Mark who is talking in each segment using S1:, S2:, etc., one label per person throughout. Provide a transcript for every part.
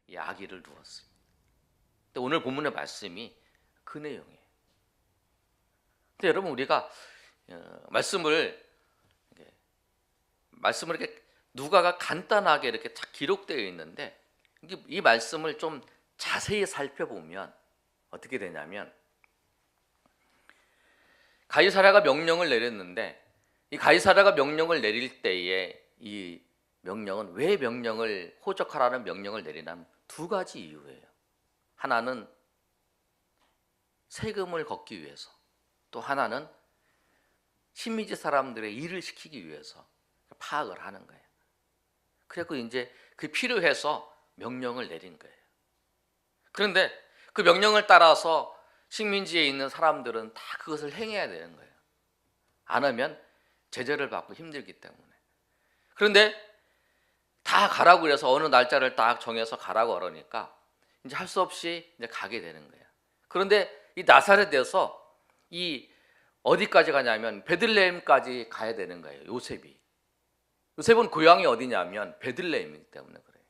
S1: 이 아기를 두었습니다. 근데 오늘 본문의 말씀이 그 내용이에요. 근데 여러분 우리가 말씀을 이렇게 누가가 간단하게 이렇게 딱 기록되어 있는데 이 말씀을 좀 자세히 살펴보면 어떻게 되냐면 가이사랴가 명령을 내렸는데 이 가이사랴가 명령을 내릴 때에 이 명령은 왜 명령을 호적하라는 명령을 내리냐면 두 가지 이유예요. 하나는 세금을 걷기 위해서, 또 하나는 식민지 사람들의 일을 시키기 위해서 파악을 하는 거예요. 그래서 이제 그 필요해서 명령을 내린 거예요. 그런데 그 명령을 따라서 식민지에 있는 사람들은 다 그것을 행해야 되는 거예요. 안 하면 제재를 받고 힘들기 때문에. 그런데 다 가라고 그래서 어느 날짜를 딱 정해서 가라고 그러니까 이제 할 수 없이 이제 가게 되는 거예요. 그런데 이 나사렛에서 이 어디까지 가냐면 베들레헴까지 가야 되는 거예요. 요셉은 고향이 어디냐면 베들레헴이기 때문에 그래요.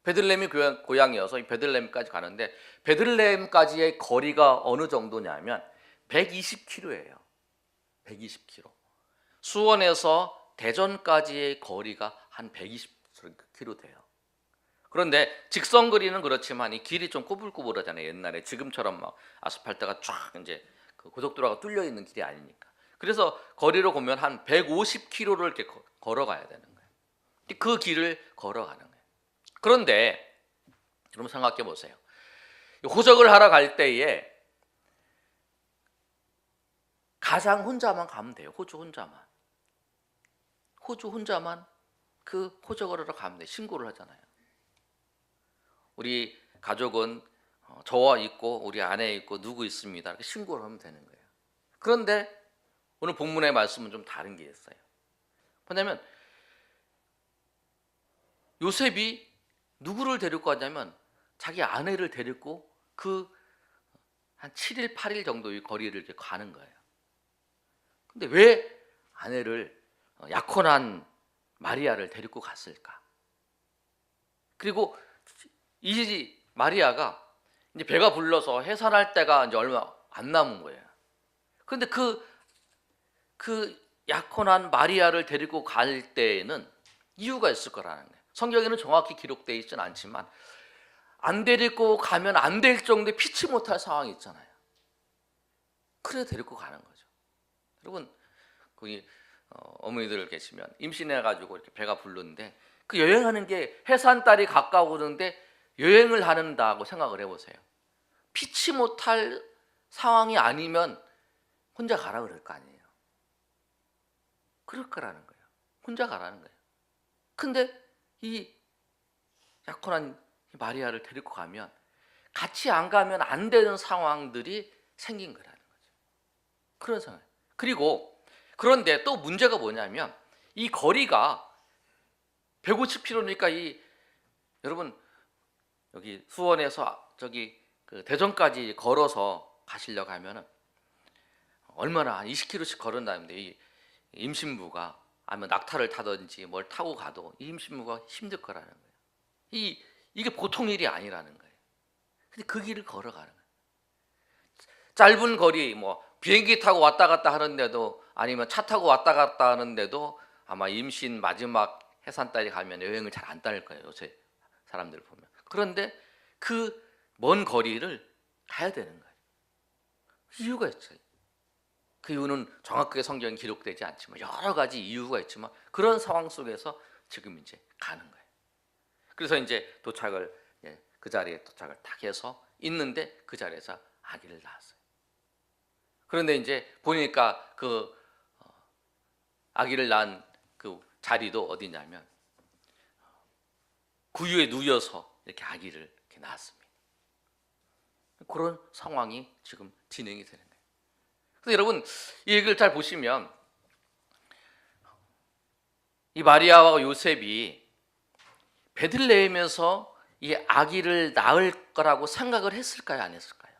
S1: 베들레헴이 고향이어서 이 베들레헴까지 가는데 베들레헴까지의 거리가 어느 정도냐면 120km예요. 120km. 수원에서 대전까지의 거리가 한 120km 돼요. 그런데 직선 거리는 그렇지만 이 길이 좀 꼬불꼬불하잖아요. 옛날에 지금처럼 막 아스팔트가 쫙 이제 그 고속도로가 뚫려 있는 길이 아니니까. 그래서 거리로 보면 한 150km를 이렇게 걸어가야 되는 거예요. 그 길을 걸어가는 거예요. 그런데 여러분 생각해 보세요. 호적을 하러 갈 때에 가장 혼자만 가면 돼요. 호주 혼자만 그 호적을 하러 가면 돼요. 신고를 하잖아요. 우리 가족은 저와 있고 우리 아내 있고 누구 있습니다. 이렇게 신고를 하면 되는 거예요. 그런데 오늘 본문의 말씀은 좀 다른 게 있어요. 뭐냐면 요셉이 누구를 데리고 가냐면 자기 아내를 데리고 그 한 7일 8일 정도의 거리를 이렇게 가는 거예요. 근데 왜 아내를 약혼한 마리아를 데리고 갔을까? 그리고 이 마리아가 이제 배가 불러서 해산할 때가 이제 얼마 안 남은 거예요. 그런데 그 약혼한 마리아를 데리고 갈 때에는 이유가 있을 거라는 거예요. 성경에는 정확히 기록되어 있지는 않지만 안 데리고 가면 안 될 정도의 피치 못할 상황이 있잖아요. 그래서 데리고 가는 거죠. 여러분 거기 어머니들 계시면 임신해가지고 이렇게 배가 부르는데 그 여행하는 게 해산달이 가까우는데 여행을 한다고 생각을 해보세요. 피치 못할 상황이 아니면 혼자 가라 그럴 거 아니에요. 그럴 거라는 거예요. 혼자 가라는 거예요. 근데 이 약혼한 마리아를 데리고 가면 같이 안 가면 안 되는 상황들이 생긴 거라는 거죠. 그런 상황. 그런데 또 문제가 뭐냐면 이 거리가 150km니까 여러분 여기 수원에서 저기 그 대전까지 걸어서 가시려고 하면은 얼마나 한 20km씩 걸은다는데 이 임신부가 아니면 낙타를 타든지 뭘 타고 가도 이 임신부가 힘들 거라는 거예요. 이게 보통 일이 아니라는 거예요. 근데 그 길을 걸어가는 거예요. 짧은 거리 뭐 비행기 타고 왔다 갔다 하는데도 아니면 차 타고 왔다 갔다 하는데도 아마 임신 마지막 해산달이 가면 여행을 잘 안 다닐 거예요. 요새 사람들 보면. 그런데 그 먼 거리를 가야 되는 거예요. 이유가 있어요. 그 이유는 정확하게 성경에 기록되지 않지만 여러 가지 이유가 있지만 그런 상황 속에서 지금 이제 가는 거예요. 그래서 이제 그 자리에 도착을 딱 해서 있는데 그 자리에서 아기를 낳았어요. 그런데 이제 보니까 그 아기를 낳은 그 자리도 어디냐면 구유에 누워서 이렇게 아기를 이렇게 낳았습니다. 그런 상황이 지금 진행이 되는 거예요. 그래서 여러분 이 얘기를 잘 보시면 이 마리아와 요셉이 베들레헴에서 이 아기를 낳을 거라고 생각을 했을까요? 안 했을까요?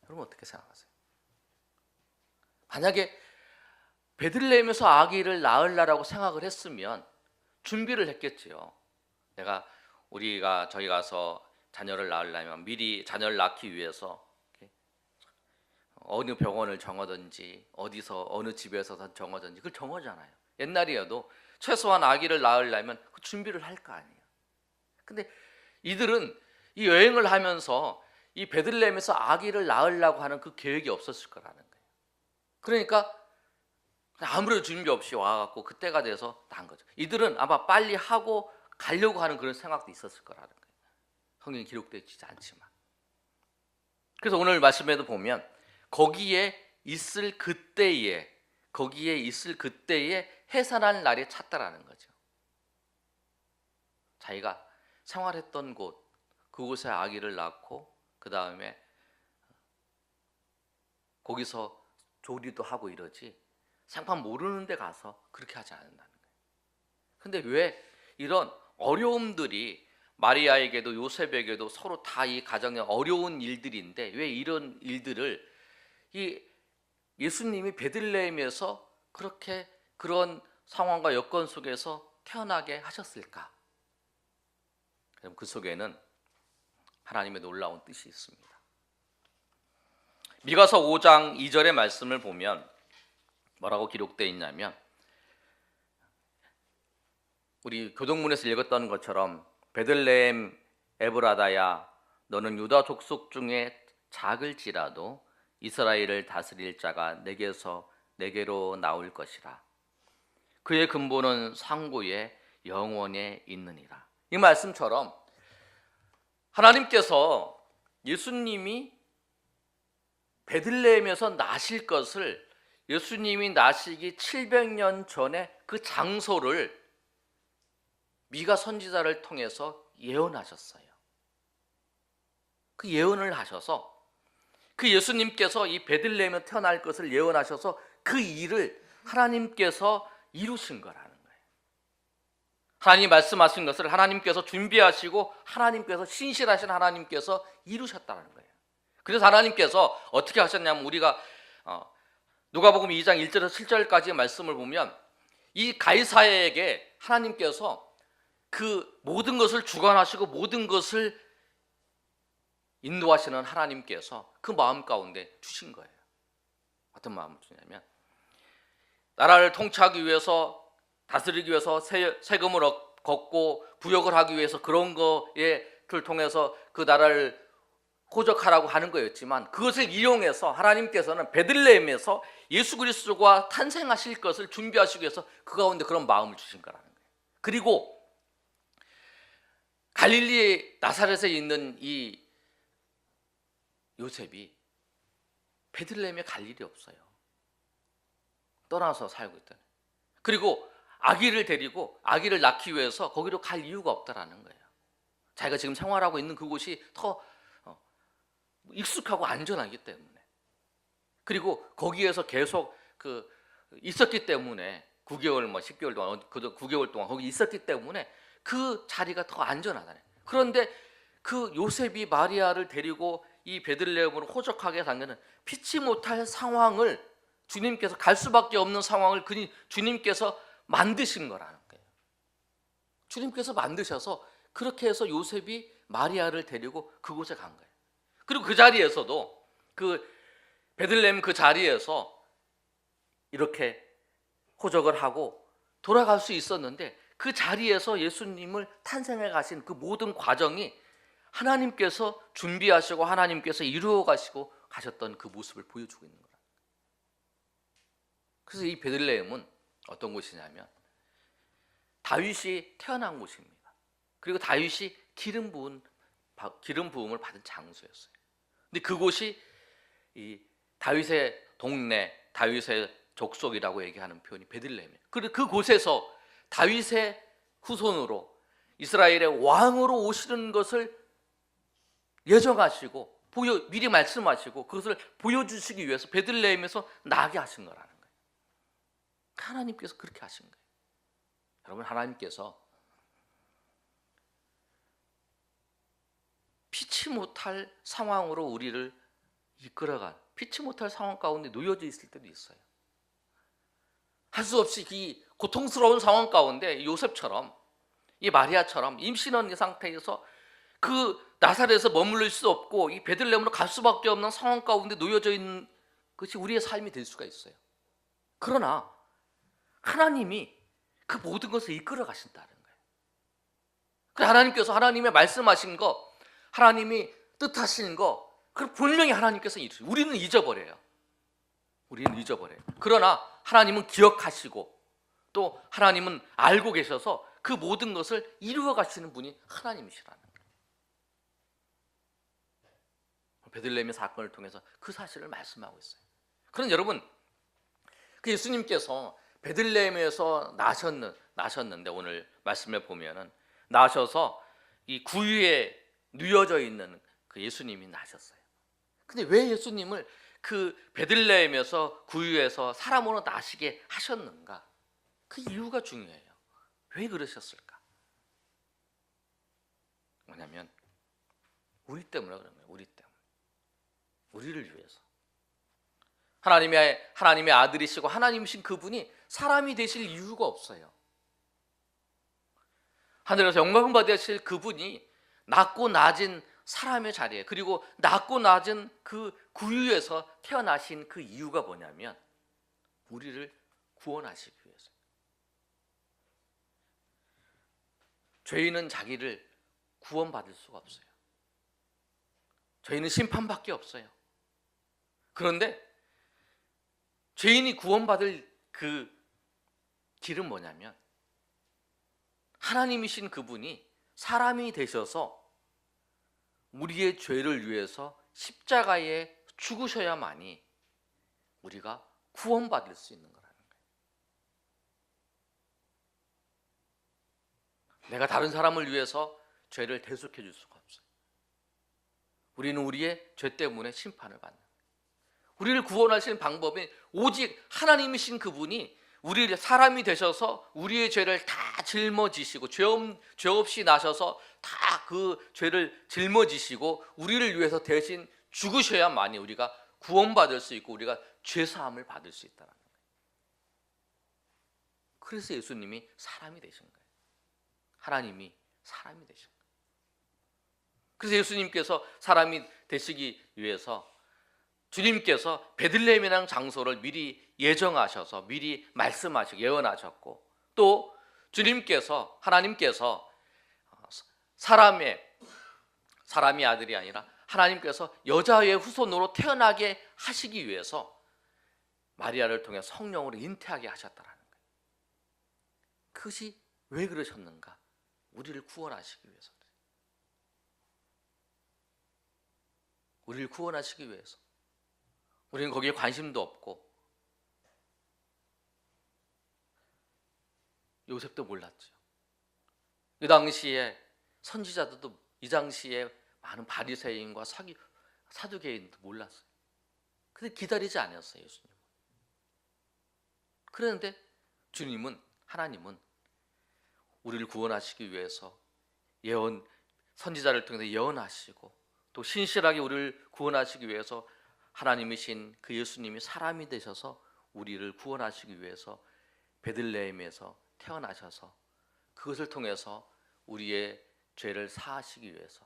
S1: 여러분 어떻게 생각하세요? 만약에 베들레헴에서 아기를 낳으려고 생각을 했으면 준비를 했겠지요. 내가 저희 가서 자녀를 낳으려면 미리 자녀를 낳기 위해서 어느 병원을 정하든지 어디서 어느 집에서 정하든지 그걸 정하잖아요. 옛날이어도 최소한 아기를 낳으려면 그 준비를 할 거 아니에요. 근데 이들은 이 여행을 하면서 이 베들레헴에서 아기를 낳으려고 하는 그 계획이 없었을 거라는 거예요. 그러니까 아무런 준비 없이 와갖고 그때가 돼서 낳은 거죠. 이들은 아마 빨리 하고 가려고 하는 그런 생각도 있었을 거라는 거예요. 성경에 기록되어 있지 않지만. 그래서 오늘 말씀에도 보면 거기에 있을 그때에 해산할 날이 찼다라는 거죠. 자기가 생활했던 곳, 그곳에 아기를 낳고 그 다음에 거기서 조리도 하고 이러지 상판 모르는 데 가서 그렇게 하지 않는다는 거예요. 근데 왜 이런 어려움들이 마리아에게도 요셉에게도 서로 다 이 가정에 어려운 일들인데 왜 이런 일들을 이 예수님이 베들레헴에서 그렇게 그런 상황과 여건 속에서 태어나게 하셨을까? 그럼 그 속에는 하나님의 놀라운 뜻이 있습니다. 미가서 5장 2절의 말씀을 보면 뭐라고 기록되어 있냐면 우리 교동문에서 읽었던 것처럼 베들레헴 에브라다야 너는 유다 족속 중에 작을지라도 이스라엘을 다스릴 자가 내게로 나올 것이라. 그의 근본은 상고의 영원에 있느니라. 이 말씀처럼 하나님께서 예수님이 베들레헴에서 나실 것을 예수님이 나시기 700년 전에 그 장소를 미가 선지자를 통해서 예언하셨어요. 그 예언을 하셔서 그 예수님께서 이 베들레헴에 태어날 것을 예언하셔서 그 일을 하나님께서 이루신 거라는 거예요. 하나님이 말씀하신 것을 하나님께서 준비하시고 하나님께서 신실하신 하나님께서 이루셨다는 거예요. 그래서 하나님께서 어떻게 하셨냐면 우리가 누가복음 2장 1절에서 7절까지의 말씀을 보면 이 가이사야에게 하나님께서 그 모든 것을 주관하시고 모든 것을 인도하시는 하나님께서 그 마음 가운데 주신 거예요. 어떤 마음을 주냐면 나라를 통치하기 위해서 다스리기 위해서 세금을 걷고 부역을 하기 위해서 그런 거를 통해서 그 나라를 호적하라고 하는 거였지만 그것을 이용해서 하나님께서는 베들레헴에서 예수 그리스도가 탄생하실 것을 준비하시기 위해서 그 가운데 그런 마음을 주신 거라는 거예요. 그리고 갈릴리 나사렛에 있는 이 요셉이 베들레헴에 갈 일이 없어요. 떠나서 살고 있다는. 그리고 아기를 데리고 아기를 낳기 위해서 거기로 갈 이유가 없다라는 거예요. 자기가 지금 생활하고 있는 그곳이 더 익숙하고 안전하기 때문에. 그리고 거기에서 계속 있었기 때문에 9개월 10개월 동안 9개월 동안 거기 있었기 때문에 그 자리가 더 안전하다네. 그런데 그 요셉이 마리아를 데리고 이 베들레헴으로 호적하게 당기는 피치 못할 상황을 주님께서 갈 수밖에 없는 상황을 주님께서 만드신 거라는 거예요. 주님께서 만드셔서 그렇게 해서 요셉이 마리아를 데리고 그곳에 간 거예요. 그리고 그 자리에서도 그 베들레헴 그 자리에서 이렇게 호적을 하고 돌아갈 수 있었는데 그 자리에서 예수님을 탄생해 가신 그 모든 과정이 하나님께서 준비하시고 하나님께서 이루어 가시고 가셨던 그 모습을 보여주고 있는 거예요. 그래서 이 베들레헴은 어떤 곳이냐면 다윗이 태어난 곳입니다. 그리고 다윗이 기름 부음을 받은 장소였어요. 근데 그곳이 이 다윗의 동네, 다윗의 족속이라고 얘기하는 표현이 베들레헴이에요. 그리고 그곳에서 다윗의 후손으로 이스라엘의 왕으로 오시는 것을 예정하시고 미리 말씀하시고 그것을 보여주시기 위해서 베들레헴에서 나게 하신 거라는 거예요. 하나님께서 그렇게 하신 거예요. 여러분, 하나님께서 피치 못할 상황으로 우리를 이끌어간 피치 못할 상황 가운데 놓여져 있을 때도 있어요. 할 수 없이 이 고통스러운 상황 가운데 요셉처럼 이 마리아처럼 임신한 상태에서 그 나사렛에서 머물러 수 없고 이 베들레헴으로 갈 수밖에 없는 상황 가운데 놓여져 있는 것이 우리의 삶이 될 수가 있어요. 그러나 하나님이 그 모든 것을 이끌어 가신다는 거예요. 그래서 하나님께서 하나님의 말씀하신 거, 하나님이 뜻하시는 거, 그걸 분명히 하나님께서 이루세요. 우리는 잊어버려요. 우리는 잊어버려요. 그러나 하나님은 기억하시고 또 하나님은 알고 계셔서 그 모든 것을 이루어 가시는 분이 하나님이시라는 거예요. 베들레헴의 사건을 통해서 그 사실을 말씀하고 있어요. 그럼 여러분, 그 예수님께서 베들레헴에서 나셨는데 오늘 말씀에 보면은 나셔서 이 구유에 누워져 있는 그 예수님이 나셨어요. 근데 왜 예수님을 그 베들레헴에서 구유에서 사람으로 나시게 하셨는가? 그 이유가 중요해요. 왜 그러셨을까? 뭐냐면 우리 때문에 그런 거예요. 우리 때문에. 우리를 위해서. 하나님의 아들이시고 하나님이신 그분이 사람이 되실 이유가 없어요. 하늘에서 영광 받으실 그분이 낮고 낮은 사람의 자리에, 그리고 낮고 낮은 그 구유에서 태어나신 그 이유가 뭐냐면 우리를 구원하시기 위해서. 죄인은 자기를 구원받을 수가 없어요. 죄인은 심판밖에 없어요. 그런데 죄인이 구원받을 그 길은 뭐냐면 하나님이신 그분이 사람이 되셔서 우리의 죄를 위해서 십자가에 죽으셔야만이 우리가 구원받을 수 있는 거라는 거예요. 내가 다른 사람을 위해서 죄를 대속해 줄 수가 없어요. 우리는 우리의 죄 때문에 심판을 받는 거예요. 우리를 구원하시는 방법이 오직 하나님이신 그분이 우리 사람이 되셔서 우리의 죄를 다 짊어지시고 죄 없이 나셔서 다 그 죄를 짊어지시고 우리를 위해서 대신 죽으셔야만이 우리가 구원받을 수 있고 우리가 죄사함을 받을 수 있다는 거예요. 그래서 예수님이 사람이 되신 거예요. 하나님이 사람이 되신 거예요. 그래서 예수님께서 사람이 되시기 위해서 주님께서 베들레헴이라는 장소를 미리 예정하셔서 미리 말씀하시고 예언하셨고, 또 주님께서 하나님께서 사람이 아들이 아니라 하나님께서 여자의 후손으로 태어나게 하시기 위해서 마리아를 통해 성령으로 잉태하게 하셨다라는 거예요. 그것이 왜 그러셨는가? 우리를 구원하시기 위해서. 우리를 구원하시기 위해서. 우리는 거기에 관심도 없고 요셉도 몰랐죠. 그 당시에 선지자들도 이 당시에 많은 바리새인과 사두개인도 몰랐어요. 근데 기다리지 않았어요, 예수님은. 그런데 하나님은 우리를 구원하시기 위해서 선지자를 통해서 예언하시고 또 신실하게 우리를 구원하시기 위해서 하나님이신 그 예수님이 사람이 되셔서 우리를 구원하시기 위해서 베들레헴에서 태어나셔서 그것을 통해서 우리의 죄를 사하시기 위해서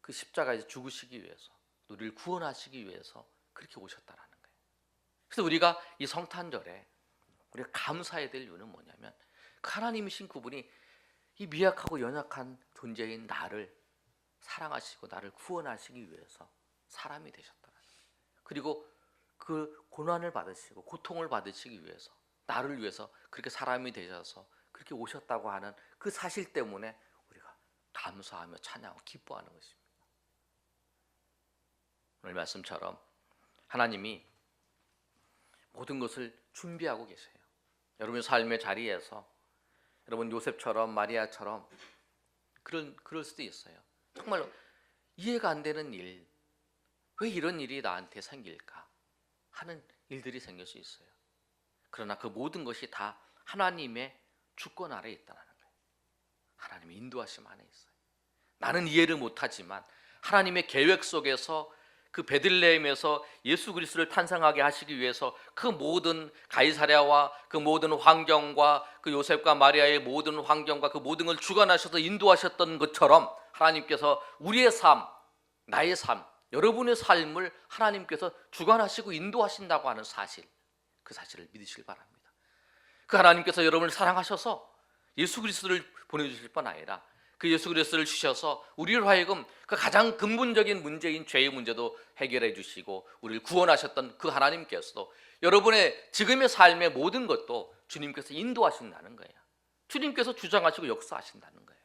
S1: 그 십자가에서 죽으시기 위해서 우리를 구원하시기 위해서 그렇게 오셨다라는 거예요. 그래서 우리가 이 성탄절에 우리가 감사해야 될 이유는 뭐냐면 하나님이신 그분이 이 미약하고 연약한 존재인 나를 사랑하시고 나를 구원하시기 위해서 사람이 되셨다라는 거예요. 그리고 그 고난을 받으시고 고통을 받으시기 위해서 나를 위해서 그렇게 사람이 되셔서 그렇게 오셨다고 하는 그 사실 때문에 우리가 감사하며 찬양하고 기뻐하는 것입니다. 오늘 말씀처럼 하나님이 모든 것을 준비하고 계세요. 여러분의 삶의 자리에서 여러분 요셉처럼 마리아처럼 그럴 수도 있어요. 정말 이해가 안 되는 일, 왜 이런 일이 나한테 생길까 하는 일들이 생길 수 있어요. 그러나 그 모든 것이 다 하나님의 주권 아래에 있다는 거예요. 하나님의 인도하심 안에 있어요. 나는 이해를 못하지만 하나님의 계획 속에서 그 베들레헴에서 예수 그리스도를 탄생하게 하시기 위해서 그 모든 가이사랴와 그 모든 환경과 그 요셉과 마리아의 모든 환경과 그 모든 걸 주관하셔서 인도하셨던 것처럼 하나님께서 우리의 삶, 나의 삶, 여러분의 삶을 하나님께서 주관하시고 인도하신다고 하는 사실, 그 사실을 믿으시길 바랍니다. 그 하나님께서 여러분을 사랑하셔서 예수 그리스도를 보내주실 뿐 아니라 그 예수 그리스도를 주셔서 우리를 하여금 그 가장 근본적인 문제인 죄의 문제도 해결해 주시고 우리를 구원하셨던 그 하나님께서도 여러분의 지금의 삶의 모든 것도 주님께서 인도하신다는 거예요. 주님께서 주장하시고 역사하신다는 거예요.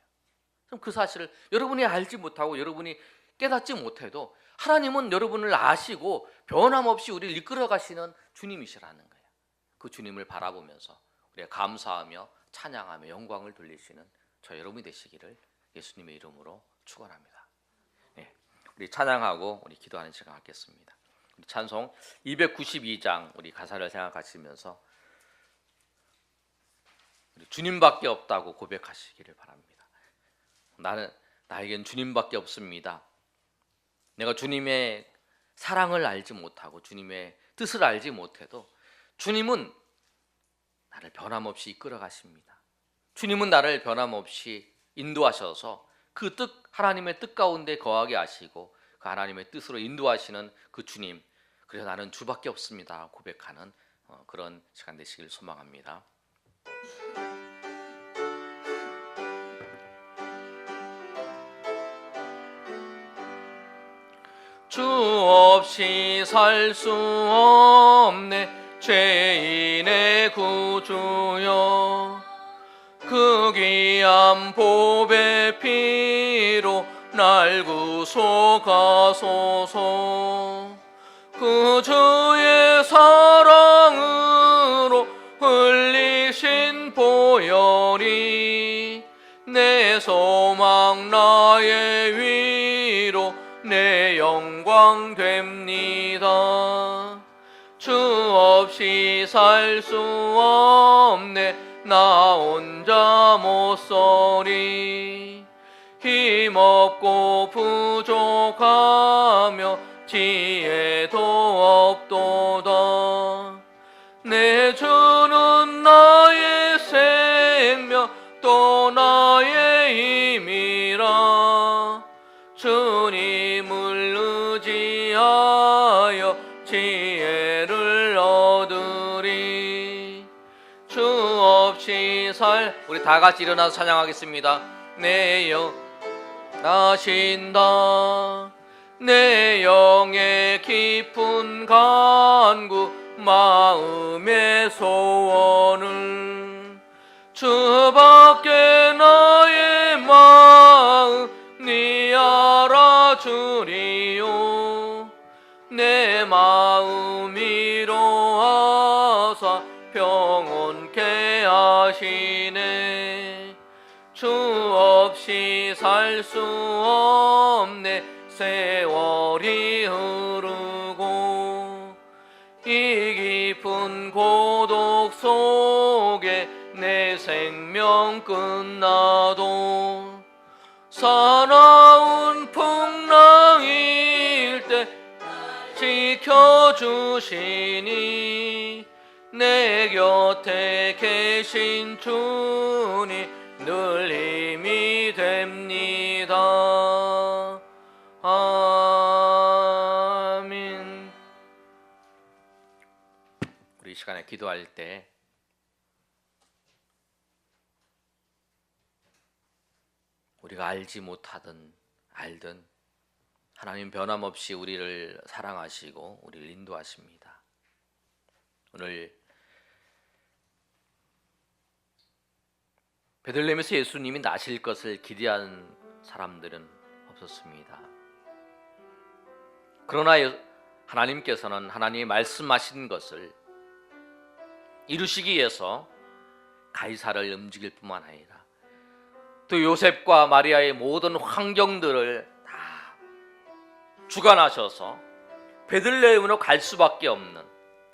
S1: 그럼 그 사실을 여러분이 알지 못하고 여러분이 깨닫지 못해도 하나님은 여러분을 아시고 변함없이 우리를 이끌어 가시는 주님이시라는 거예요. 그 주님을 바라보면서 우리가 감사하며 찬양하며 영광을 돌리시는 저 여러분이 되시기를 예수님의 이름으로 축원합니다. 네, 우리 찬양하고 우리 기도하는 시간 갖겠습니다. 우리 찬송 292장 우리 가사를 생각하시면서 우리 주님밖에 없다고 고백하시기를 바랍니다. 나에겐 주님밖에 없습니다. 내가 주님의 사랑을 알지 못하고 주님의 뜻을 알지 못해도 주님은 나를 변함없이 이끌어 가십니다. 주님은 나를 변함없이 인도하셔서 그 뜻, 하나님의 뜻 가운데 거하게 하시고 그 하나님의 뜻으로 인도하시는 그 주님, 그래서 나는 주밖에 없습니다 고백하는 그런 시간 되시길 소망합니다. 주 없이 살 수 없네 죄인의 구주여, 그 귀한 보배 피로 날 구속하소서. 그 주의 사랑으로 흘리신 보혈이 내 소망 나의 위로 내 영광 됩니다. 주 없이 살 수 없네 나 혼자 못 서리. 힘없고 부족하며 지혜도 없도다. 내 주는 나의 생명 또 나의 힘이라. 주님을 의지하여 지혜를 얻으리. 주 없이 우리 다 같이 일어나서 찬양하겠습니다. 내 영 나신다. 내 영의 깊은 간구 마음의 소원을 주밖에 나의 마음이 알아주리요. 내 마음 위로하사 평온케 하시네. 주 없이 살 수 없네 세월이 흐르고 이 깊은 고독 속에 내 생명 끝나도 사나운 풍랑일 때 지켜주시니 내 곁에 계신 주님 늘 힘이 됩니다. 아멘. 우리 이 시간에 기도할 때 우리가 알지 못하든 알든 하나님 변함없이 우리를 사랑하시고 우리를 인도하십니다. 오늘 베들레헴에서 예수님이 나실 것을 기대한 사람들은 없었습니다. 그러나 하나님께서는 하나님이 말씀하신 것을 이루시기 위해서 가이사를 움직일 뿐만 아니라 또 요셉과 마리아의 모든 환경들을 다 주관하셔서 베들레헴으로 갈 수밖에 없는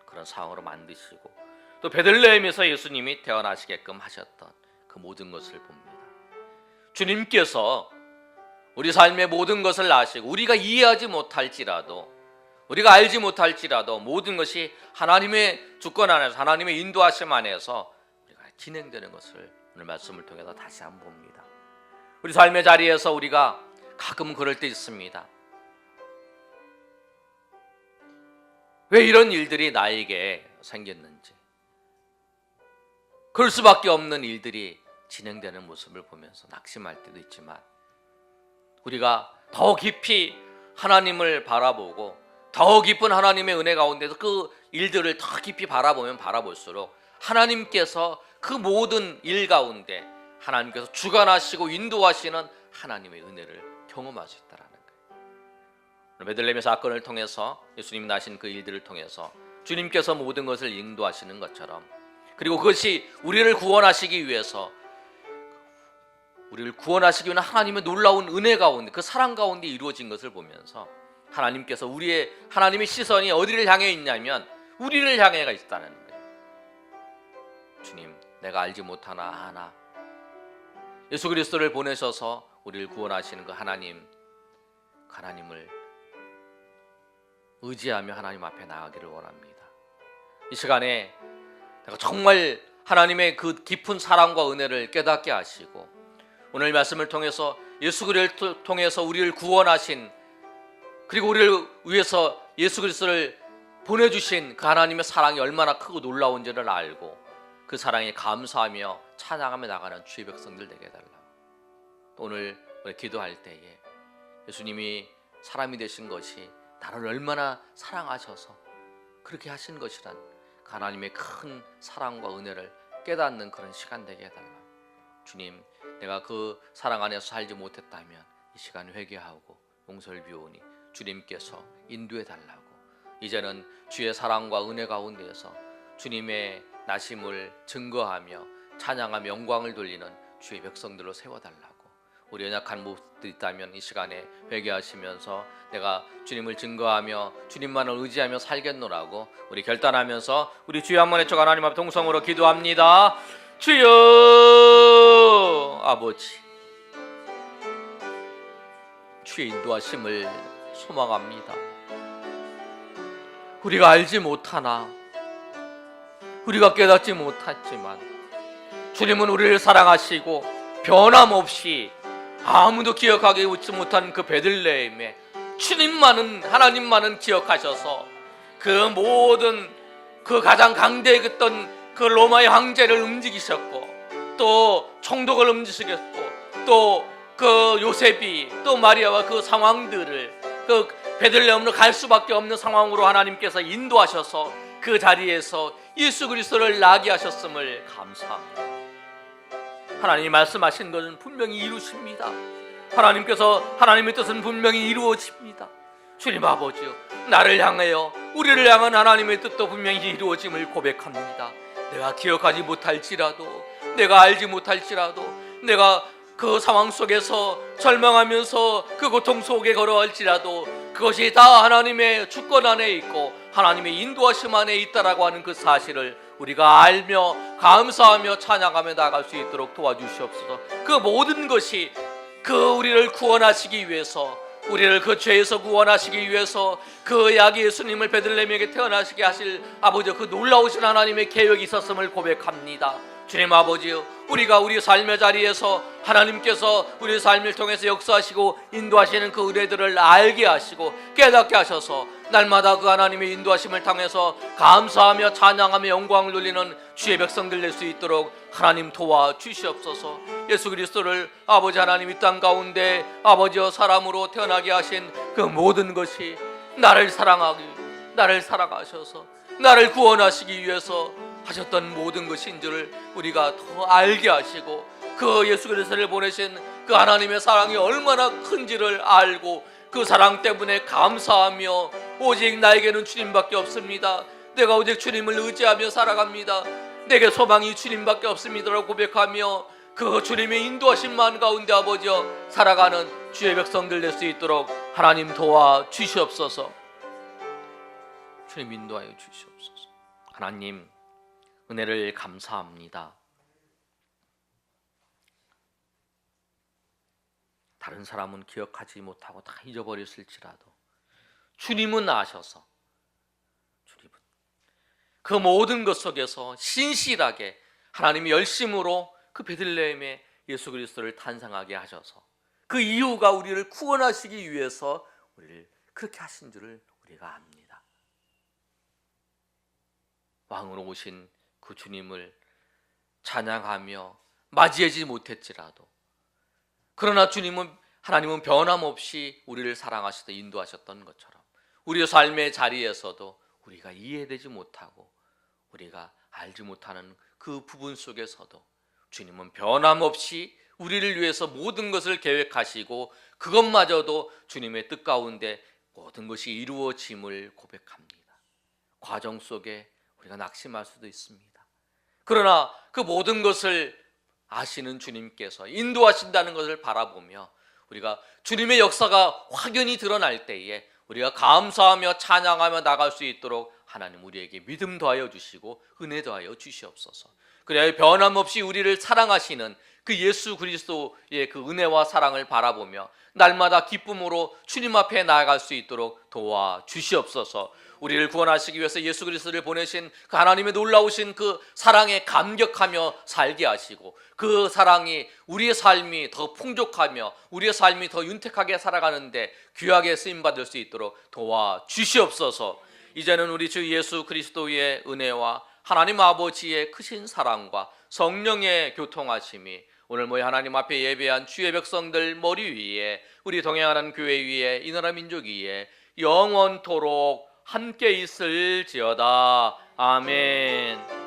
S1: 그런 상황으로 만드시고 또 베들레헴에서 예수님이 태어나시게끔 하셨던 그 모든 것을 봅니다. 주님께서 우리 삶의 모든 것을 아시고 우리가 이해하지 못할지라도 우리가 알지 못할지라도 모든 것이 하나님의 주권 안에서, 하나님의 인도하심 안에서 우리가 진행되는 것을 오늘 말씀을 통해서 다시 한번 봅니다. 우리 삶의 자리에서 우리가 가끔 그럴 때 있습니다. 왜 이런 일들이 나에게 생겼는지, 그럴 수밖에 없는 일들이 진행되는 모습을 보면서 낙심할 때도 있지만, 우리가 더 깊이 하나님을 바라보고 더 깊은 하나님의 은혜 가운데서 그 일들을 더 깊이 바라보면 바라볼수록 하나님께서 그 모든 일 가운데 하나님께서 주관하시고 인도하시는 하나님의 은혜를 경험할 수 있다는 거예요. 베들레헴의 사건을 통해서, 예수님이 나신 그 일들을 통해서 주님께서 모든 것을 인도하시는 것처럼, 그리고 그것이 우리를 구원하시기 위해서, 우리를 구원하시기 위한 하나님의 놀라운 은혜 가운데, 그 사랑 가운데 이루어진 것을 보면서 하나님께서 하나님의 시선이 어디를 향해 있냐면 우리를 향해 있다는 거예요. 주님, 내가 알지 못하나 아나, 예수 그리스도를 보내셔서 우리를 구원하시는 그 하나님을 의지하며 하나님 앞에 나아가기를 원합니다. 이 시간에 내가 정말 하나님의 그 깊은 사랑과 은혜를 깨닫게 하시고, 오늘 말씀을 통해서 예수 그리스도를 통해서 우리를 구원하신, 그리고 우리를 위해서 예수 그리스도를 보내주신 그 하나님의 사랑이 얼마나 크고 놀라운지를 알고 그 사랑에 감사하며 찬양하며 나가는 주의 백성들 되게 해달라고. 오늘 우리 기도할 때에 예수님이 사람이 되신 것이 나를 얼마나 사랑하셔서 그렇게 하신 것이란 그 하나님의 큰 사랑과 은혜를 깨닫는 그런 시간 되게 해달라고. 주님, 내가 그 사랑 안에서 살지 못했다면 이 시간 회개하고 용서를 비우니 주님께서 인도해 달라고. 이제는 주의 사랑과 은혜 가운데에서 주님의 나심을 증거하며 찬양하며 영광을 돌리는 주의 백성들로 세워달라고. 우리 연약한 모습들이 있다면 이 시간에 회개하시면서 내가 주님을 증거하며 주님만을 의지하며 살겠노라고 우리 결단하면서 우리 주여 한번 외쳐 하나님 앞 동성으로 기도합니다. 주여 아버지, 주의 인도하심을 소망합니다. 우리가 알지 못하나, 우리가 깨닫지 못했지만 주님은 우리를 사랑하시고 변함없이 아무도 기억하기 못한 그 베들레헴에 하나님만은 기억하셔서 그 모든 그 가장 강대했던 그 로마의 황제를 움직이셨고, 또 총독을 움직이셨고, 또 그 요셉이, 또 마리아와 그 상황들을 그 베들레헴으로 갈 수밖에 없는 상황으로 하나님께서 인도하셔서 그 자리에서 예수 그리스도를 나게 하셨음을 감사합니다. 하나님이 말씀하신 것은 분명히 이루십니다. 하나님의 뜻은 분명히 이루어집니다. 주님 아버지요, 나를 향하여 우리를 향한 하나님의 뜻도 분명히 이루어짐을 고백합니다. 내가 기억하지 못할지라도, 내가 알지 못할지라도, 내가 그 상황 속에서 절망하면서 그 고통 속에 걸어갈지라도 그것이 다 하나님의 주권 안에 있고 하나님의 인도하심 안에 있다라고 하는 그 사실을 우리가 알며 감사하며 찬양하며 나아갈 수 있도록 도와주시옵소서. 그 모든 것이 그 우리를 구원하시기 위해서, 우리를 그 죄에서 구원하시기 위해서 그 아기 예수님을 베들레헴에게 태어나시게 하실 아버지, 그 놀라우신 하나님의 계획이 있었음을 고백합니다. 주님 아버지요, 우리가 우리 삶의 자리에서 하나님께서 우리 삶을 통해서 역사하시고 인도하시는 그 은혜들을 알게 하시고 깨닫게 하셔서 날마다 그 하나님의 인도하심을 통해서 감사하며 찬양하며 영광을 돌리는 주의 백성들 될 수 있도록 하나님 도와주시옵소서. 예수 그리스도를 아버지 하나님 이 땅 가운데 아버지여 사람으로 태어나게 하신 그 모든 것이 나를 사랑하셔서 나를 구원하시기 위해서 하셨던 모든 것인 줄 우리가 더 알게 하시고, 그 예수 그리스도를 보내신 그 하나님의 사랑이 얼마나 큰지를 알고 그 사랑 때문에 감사하며 오직 나에게는 주님밖에 없습니다. 내가 오직 주님을 의지하며 살아갑니다. 내게 소망이 주님밖에 없습니다라고 고백하며 그 주님의 인도하심만 가운데 아버지여 살아가는 주의 백성들 될 수 있도록 하나님 도와주시옵소서. 주님 인도하여 주시옵소서. 하나님 은혜를 감사합니다. 다른 사람은 기억하지 못하고 다 잊어버렸을지라도 주님은 아셔서 주님은 그 모든 것 속에서 신실하게 하나님이 열심으로 그 베들레헴에 예수 그리스도를 탄생하게 하셔서 그 이유가 우리를 구원하시기 위해서 우리를 그렇게 하신 줄을 우리가 압니다. 왕으로 오신 그 주님을 찬양하며 맞이하지 못했지라도, 그러나 하나님은 변함없이 우리를 사랑하시다 인도하셨던 것처럼 우리의 삶의 자리에서도 우리가 이해되지 못하고 우리가 알지 못하는 그 부분 속에서도 주님은 변함없이 우리를 위해서 모든 것을 계획하시고 그것마저도 주님의 뜻 가운데 모든 것이 이루어짐을 고백합니다. 과정 속에 우리가 낙심할 수도 있습니다. 그러나 그 모든 것을 아시는 주님께서 인도하신다는 것을 바라보며 우리가 주님의 역사가 확연히 드러날 때에 우리가 감사하며 찬양하며 나갈 수 있도록 하나님 우리에게 믿음 더하여 주시고 은혜 더하여 주시옵소서. 그래야 변함없이 우리를 사랑하시는 그 예수 그리스도의 그 은혜와 사랑을 바라보며 날마다 기쁨으로 주님 앞에 나아갈 수 있도록 도와 주시옵소서. 우리를 구원하시기 위해서 예수 그리스도를 보내신 그 하나님의 놀라우신 그 사랑에 감격하며 살게 하시고 그 사랑이 우리의 삶이 더 풍족하며 우리의 삶이 더 윤택하게 살아가는데 귀하게 쓰임받을 수 있도록 도와 주시옵소서. 이제는 우리 주 예수 그리스도의 은혜와 하나님 아버지의 크신 사랑과 성령의 교통하심이 오늘 모여 하나님 앞에 예배한 주의 백성들 머리 위에, 우리 동행하는 교회 위에, 이 나라 민족 위에 영원토록 함께 있을지어다. 아멘.